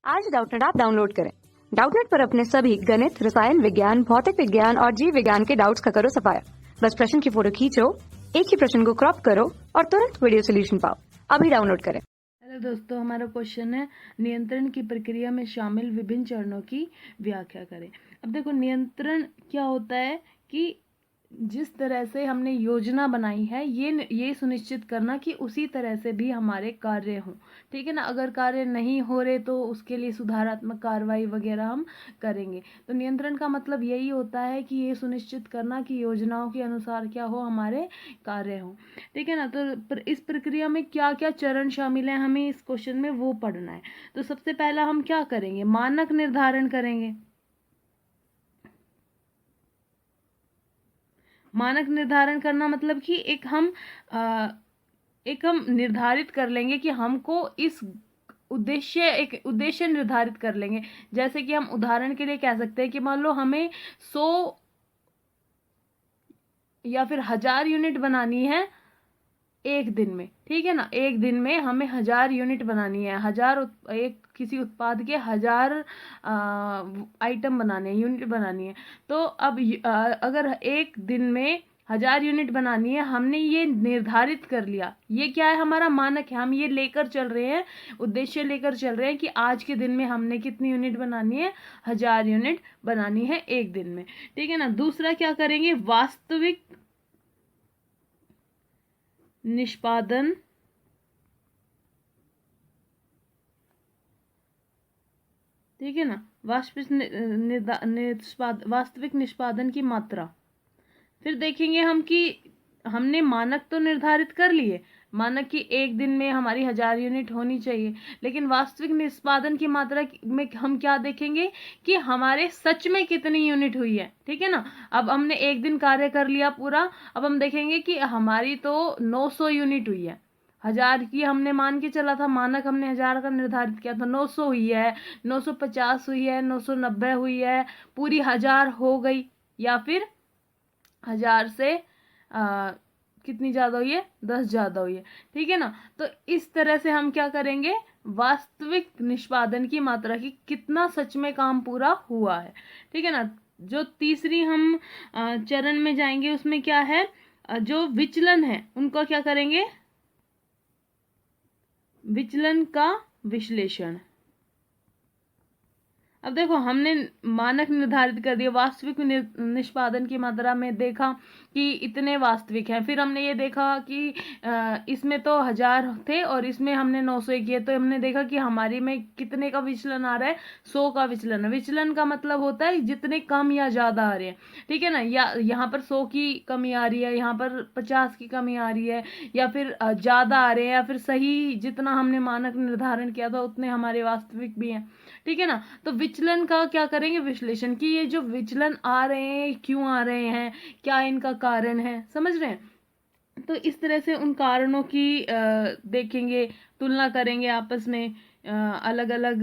आज Doubtnut app download करें। Doubtnut पर अपने सभी गणित, रसायन विज्ञान, भौतिक विज्ञान और जीव विज्ञान के डाउट्स का करो सफाया। बस प्रश्न की फोटो खींचो, एक ही प्रश्न को क्रॉप करो और तुरंत वीडियो सोल्यूशन पाओ। अभी डाउनलोड करें। हेलो दोस्तों, हमारा क्वेश्चन है नियंत्रण की प्रक्रिया में शामिल विभिन्न चरणों की व्याख्या करें। अब देखो, नियंत्रण क्या होता है कि जिस तरह से हमने योजना बनाई है ये सुनिश्चित करना कि उसी तरह से भी हमारे कार्य हों। ठीक है ना। अगर कार्य नहीं हो रहे तो उसके लिए सुधारात्मक कार्रवाई वगैरह हम करेंगे। तो नियंत्रण का मतलब यही होता है कि ये सुनिश्चित करना कि योजनाओं के अनुसार क्या हो, हमारे कार्य हों। ठीक है ना। तो इस प्रक्रिया में क्या क्या चरण शामिल हैं, हमें इस क्वेश्चन में वो पढ़ना है। तो सबसे पहला हम क्या करेंगे, मानक निर्धारण करेंगे। मानक निर्धारण करना मतलब कि एक हम निर्धारित कर लेंगे कि हमको एक उद्देश्य निर्धारित कर लेंगे। जैसे कि हम उदाहरण के लिए कह सकते हैं कि मान लो हमें 100 या फिर 1000 यूनिट बनानी है एक दिन में। ठीक है ना। एक दिन में हमें 1000 यूनिट बनानी है, किसी उत्पाद के 1000 आइटम बनाने हैं, यूनिट बनानी है। तो अब अगर एक दिन में 1000 यूनिट बनानी है, हमने ये निर्धारित कर लिया। ये क्या है, हमारा मानक है। हम ये लेकर चल रहे हैं, उद्देश्य लेकर चल रहे हैं कि आज के दिन में हमने कितनी यूनिट बनानी है, 1000 यूनिट बनानी है एक दिन में। ठीक है ना। दूसरा क्या करेंगे, वास्तविक निष्पादन। ठीक है ना। वास्तविक निष्पादन की मात्रा। फिर देखेंगे हम कि हमने मानक तो निर्धारित कर लिए, मानक की एक दिन में हमारी 1000 यूनिट होनी चाहिए, लेकिन वास्तविक निष्पादन की मात्रा में हम क्या देखेंगे कि हमारे सच में कितनी यूनिट हुई है। ठीक है ना। अब हमने एक दिन कार्य कर लिया पूरा, अब हम देखेंगे कि हमारी तो 900 यूनिट हुई है। 1000 की हमने मान के चला था, मानक हमने 1000 का निर्धारित किया था, 900 हुई है, 950 हुई है, 990 हुई है, पूरी 1000 हो गई, या फिर 1000 से कितनी ज्यादा हुई है, 10 ज्यादा हुई है। ठीक है ना। तो इस तरह से हम क्या करेंगे, वास्तविक निष्पादन की मात्रा की कितना सच में काम पूरा हुआ है। ठीक है ना। जो तीसरी हम चरण में जाएंगे उसमें क्या है, जो विचलन है उनको क्या करेंगे, विचलन का विश्लेषण। अब देखो, हमने मानक निर्धारित कर दिया, वास्तविक निष्पादन की मात्रा में देखा कि इतने वास्तविक हैं। फिर हमने ये देखा कि इसमें तो 1000 थे और इसमें हमने 900 किए, तो हमने देखा कि हमारी में कितने का विचलन आ रहा है, 100 का विचलन। विचलन का मतलब होता है जितने कम या ज्यादा आ रहे हैं। ठीक है ना। या यहाँ पर 100 की कमी आ रही है, यहाँ पर 50 की कमी आ रही है, या फिर ज्यादा आ रहे हैं, या फिर सही जितना हमने मानक निर्धारण किया था उतने हमारे वास्तविक भी हैं। ठीक है ना। तो विचलन का क्या करेंगे, विश्लेषण, कि ये जो विचलन आ रहे हैं क्यों आ रहे हैं, क्या इनका कारण है, समझ रहे हैं। तो इस तरह से उन कारणों की देखेंगे, तुलना करेंगे आपस में अलग अलग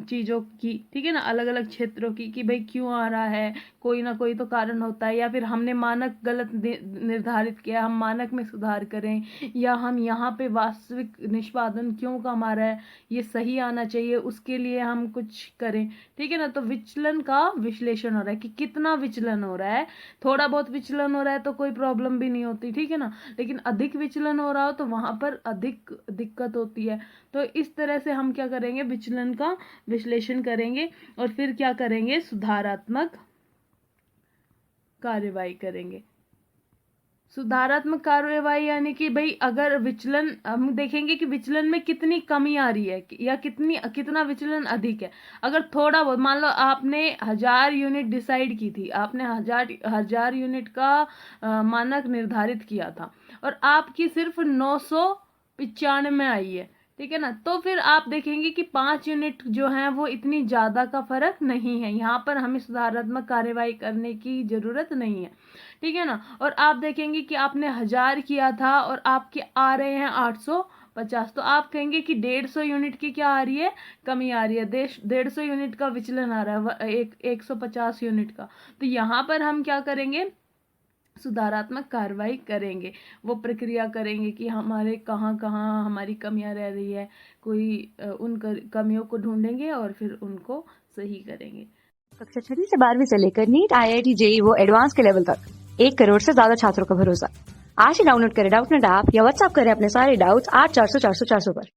चीजों की। ठीक है ना। अलग अलग क्षेत्रों की, कि भाई क्यों आ रहा है, कोई ना कोई तो कारण होता है, या फिर हमने मानक गलत निर्धारित किया, हम मानक में सुधार करें, या हम यहाँ पे वास्तविक निष्पादन क्यों कम आ रहा है, ये सही आना चाहिए, उसके लिए हम कुछ करें। ठीक है ना। तो विचलन का विश्लेषण हो रहा है कि कितना विचलन हो रहा है। थोड़ा बहुत विचलन हो रहा है तो कोई प्रॉब्लम भी नहीं होती। ठीक है ना। लेकिन अधिक विचलन हो रहा हो तो वहां पर अधिक दिक्कत होती है। तो इस तरह से हम क्या करेंगे, विचलन का विश्लेषण करेंगे और फिर क्या करेंगे, सुधारात्मक कार्यवाही करेंगे। सुधारात्मक कार्यवाही यानी कि भाई अगर विचलन, हम देखेंगे कि विचलन में कितनी कमी आ रही है या कितना विचलन अधिक है। अगर थोड़ा बहुत, मान लो आपने 1000 यूनिट डिसाइड की थी, आपने 1000 यूनिट का मानक निर्धारित किया था और आपकी सिर्फ 995 आई है। ठीक है ना। तो फिर आप देखेंगे कि 5 यूनिट जो है वो इतनी ज्यादा का फर्क नहीं है, यहाँ पर हमें सुधारात्मक कार्यवाही करने की जरूरत नहीं है। ठीक है ना। और आप देखेंगे कि आपने 1000 किया था और आपके आ रहे हैं 850, तो आप कहेंगे कि 150 यूनिट की क्या आ रही है, कमी आ रही है, 150 यूनिट का विचलन आ रहा है 150 यूनिट का। तो यहाँ पर हम क्या करेंगे, सुधारात्मक कार्रवाई करेंगे। वो प्रक्रिया करेंगे कि हमारे कहाँ कहाँ हमारी कमियां रह रही है, उन कमियों को ढूंढेंगे और फिर उनको सही करेंगे। कक्षा 6वीं से 12वीं से लेकर नीट, IIT, JEE वो एडवांस के लेवल तक 1 करोड़ से ज्यादा छात्रों का भरोसा। आज ही डाउनलोड करें डाउटनेट ऐप या व्हाट्सएप करें अपने सारे डाउट्स 8400 400 400 पर।